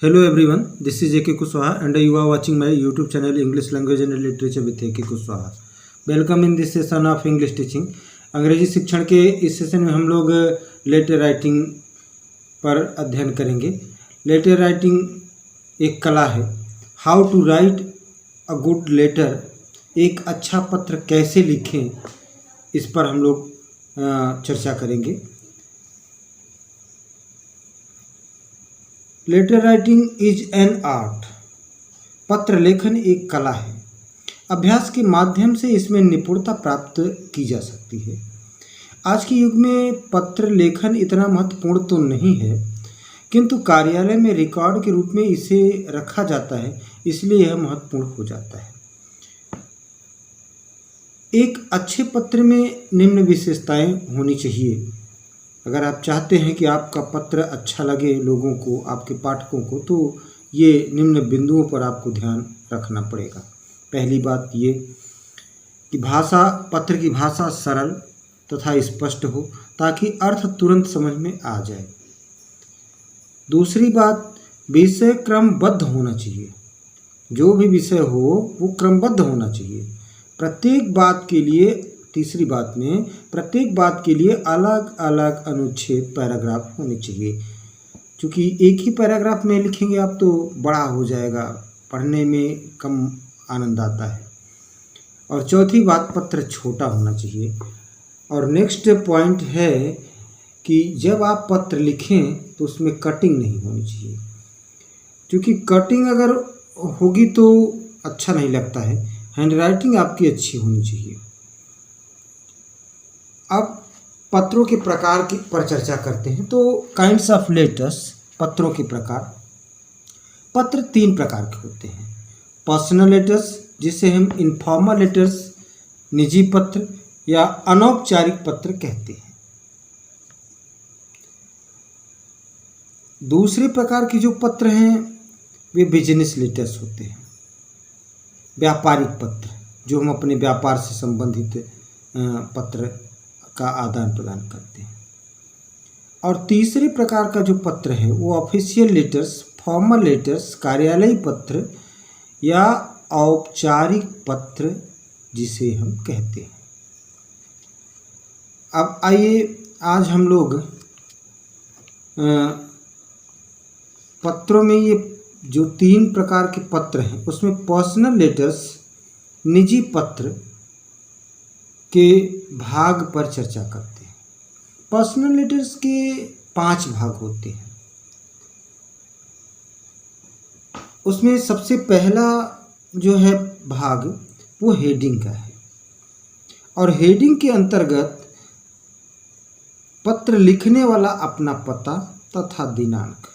Hello everyone, this is A.K. Kushwaha and you are watching my YouTube channel English Language and Literature with A.K. Kushwaha. Welcome in this session of English Teaching. अंग्रेजी शिक्षण के इस session में हम लोग letter writing पर अध्ययन करेंगे। लेटर राइटिंग एक कला है। How to write a good letter, एक अच्छा पत्र कैसे लिखें, इस पर हम लोग चर्चा करेंगे। Letter writing is an art, पत्र लेखन एक कला है। अभ्यास के माध्यम से इसमें निपुणता प्राप्त की जा सकती है। आज के युग में पत्र लेखन इतना महत्वपूर्ण तो नहीं है, किंतु कार्यालय में रिकॉर्ड के रूप में इसे रखा जाता है, इसलिए यह महत्वपूर्ण हो जाता है। एक अच्छे पत्र में निम्न विशेषताएं होनी चाहिए। अगर आप चाहते हैं कि आपका पत्र अच्छा लगे लोगों को, आपके पाठकों को, तो ये निम्न बिंदुओं पर आपको ध्यान रखना पड़ेगा। पहली बात ये कि पत्र की भाषा सरल तथा स्पष्ट हो ताकि अर्थ तुरंत समझ में आ जाए। दूसरी बात, विषय क्रमबद्ध होना चाहिए। जो भी विषय हो वो क्रमबद्ध होना चाहिए। तीसरी बात में प्रत्येक बात के लिए अलग अलग अनुच्छेद पैराग्राफ होने चाहिए। क्योंकि एक ही पैराग्राफ में लिखेंगे आप तो बड़ा हो जाएगा, पढ़ने में कम आनंद आता है। और चौथी बात, पत्र छोटा होना चाहिए। और नेक्स्ट पॉइंट है कि जब आप पत्र लिखें तो उसमें कटिंग नहीं होनी चाहिए, क्योंकि कटिंग अगर होगी तो अच्छा नहीं लगता है। हैंड राइटिंग आपकी अच्छी होनी चाहिए। अब पत्रों के प्रकार पर चर्चा करते हैं। तो काइंड्स ऑफ लेटर्स, पत्रों के प्रकार। पत्र तीन प्रकार के होते हैं। पर्सनल लेटर्स, जिसे हम इनफॉर्मल लेटर्स, निजी पत्र या अनौपचारिक पत्र कहते हैं। दूसरे प्रकार के जो पत्र हैं वे बिजनेस लेटर्स होते हैं, व्यापारिक पत्र, जो हम अपने व्यापार से संबंधित पत्र का आदान प्रदान करते हैं। और तीसरे प्रकार का जो पत्र है वो ऑफिशियल लेटर्स, फॉर्मल लेटर्स, कार्यालयी पत्र या औपचारिक पत्र जिसे हम कहते हैं। अब आइए आज हम लोग पत्रों में ये जो तीन प्रकार के पत्र हैं उसमें पर्सनल लेटर्स, निजी पत्र के भाग पर चर्चा करते हैं। पर्सनल लेटर्स के 5 भाग होते हैं। उसमें सबसे पहला जो है भाग वो हेडिंग का है। और हेडिंग के अंतर्गत पत्र लिखने वाला अपना पता तथा दिनांक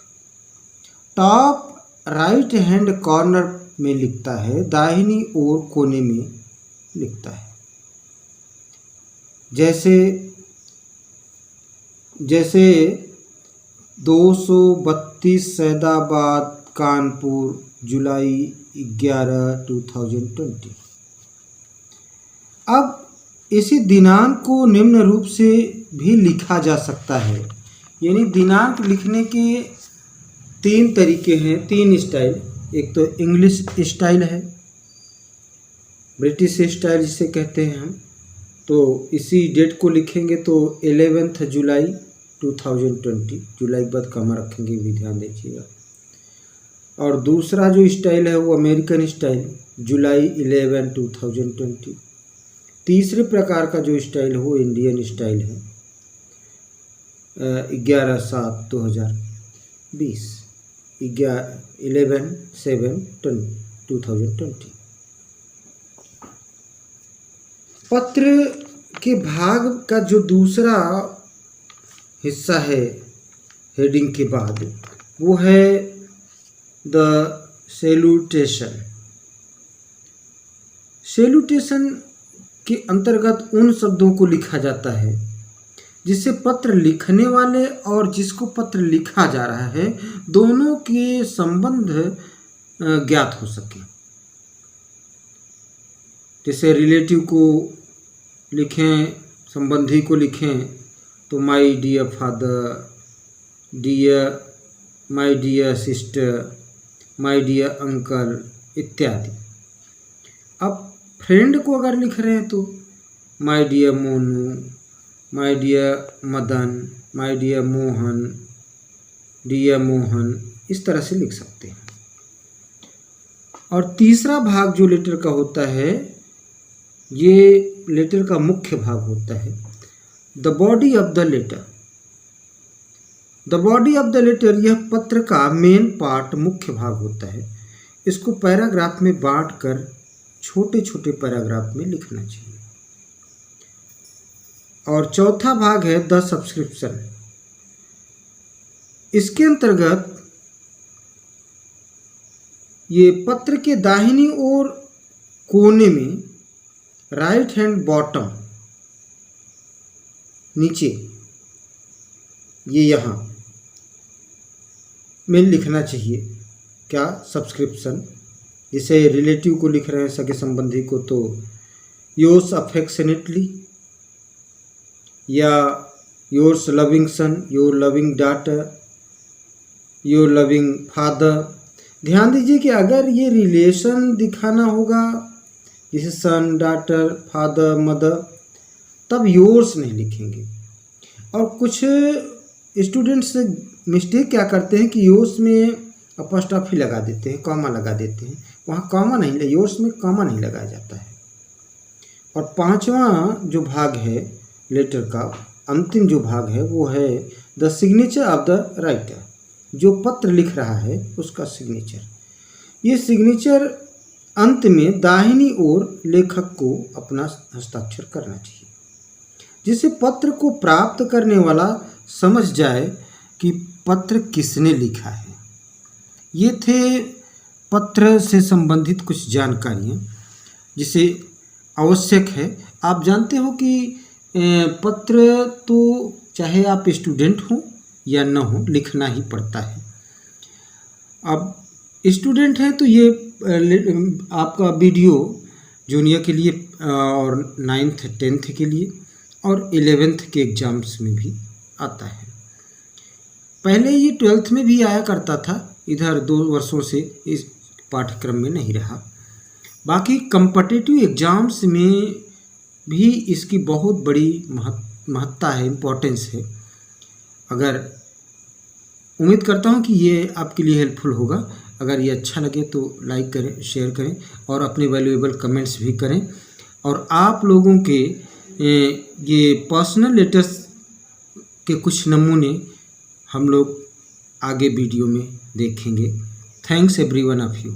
टॉप राइट हैंड कॉर्नर में लिखता है, दाहिनी ओर कोने में लिखता है। जैसे 232 सैदाबाद कानपुर, जुलाई 11, 2020। अब इसी दिनांक को निम्न रूप से भी लिखा जा सकता है। यानी दिनांक लिखने के 3 तरीके हैं, 3 स्टाइल। एक तो इंग्लिश स्टाइल है, ब्रिटिश स्टाइल जिसे कहते हैं हम। तो इसी डेट को लिखेंगे तो 11 जुलाई 2020, जुलाई के बाद कमा रखेंगे, भी ध्यान दीजिएगा। और दूसरा जो स्टाइल है वो अमेरिकन स्टाइल, जुलाई 11, 2020। तीसरे प्रकार का जो स्टाइल है वो इंडियन स्टाइल है, 11/7/2020, 11/7/2020। पत्र के भाग का जो दूसरा हिस्सा है हेडिंग के बाद वो है द सैल्यूटेशन। सैल्यूटेशन के अंतर्गत उन शब्दों को लिखा जाता है जिससे पत्र लिखने वाले और जिसको पत्र लिखा जा रहा है दोनों के संबंध ज्ञात हो सके। जैसे रिलेटिव को लिखें, संबंधी को लिखें तो my dear father, dear my dear sister, my dear uncle इत्यादि। अब फ्रेंड को अगर लिख रहे हैं तो my dear Monu, my dear Madan, my dear Mohan, dear Mohan, इस तरह से लिख सकते हैं। और तीसरा भाग जो लेटर का होता है, ये लेटर का मुख्य भाग होता है, the body of the letter. The body of the letter, यह पत्र का मेन पार्ट, मुख्य भाग होता है। इसको पैराग्राफ में बांटकर छोटे छोटे पैराग्राफ में लिखना चाहिए। और चौथा भाग है द सब्सक्रिप्शन। इसके अंतर्गत ये पत्र के दाहिनी ओर कोने में राइट हैंड बॉटम नीचे, ये यहाँ में लिखना चाहिए क्या, सब्सक्रिप्शन। जैसे रिलेटिव को लिख रहे हैं, सगे संबंधी को, तो योर्स अफेक्शनेटली, या yours loving son, your loving daughter, your loving father. ध्यान दीजिए कि अगर ये रिलेशन दिखाना होगा, जैसे सन, डॉटर, फादर, मदर, तब योर्स नहीं लिखेंगे। और कुछ स्टूडेंट्स मिस्टेक क्या करते हैं कि योर्स में अपॉस्ट्रोफी लगा देते हैं, कॉमा लगा देते हैं। वहाँ कॉमा नहीं, योर्स में कॉमा नहीं लगाया जाता है। और पांचवा जो भाग है लेटर का, अंतिम जो भाग है, वो है the signature of the writer. जो पत्र लिख रहा है उसका सिग्नेचर। ये सिग्नेचर अंत में दाहिनी ओर लेखक को अपना हस्ताक्षर करना चाहिए, जिससे पत्र को प्राप्त करने वाला समझ जाए कि पत्र किसने लिखा है। ये थे पत्र से संबंधित कुछ जानकारियाँ जिसे आवश्यक है। आप जानते हो कि पत्र तो चाहे आप स्टूडेंट हो या न हो, लिखना ही पड़ता है। अब स्टूडेंट हैं तो ये आपका वीडियो जूनियर के लिए और 9th 10th के लिए और 11th के एग्ज़ाम्स में भी आता है। पहले ये 12th में भी आया करता था, इधर 2 वर्षों से इस पाठ्यक्रम में नहीं रहा। बाकी कॉम्पिटिटिव एग्ज़ाम्स में भी इसकी बहुत बड़ी महत्ता है, इम्पोर्टेंस है। अगर उम्मीद करता हूँ कि ये आपके लिए हेल्पफुल होगा। अगर ये अच्छा लगे तो लाइक करें, शेयर करें और अपने वैल्यूएबल कमेंट्स भी करें। और आप लोगों के ये पर्सनल लेटर्स के कुछ नमूने हम लोग आगे वीडियो में देखेंगे। Thanks everyone of you.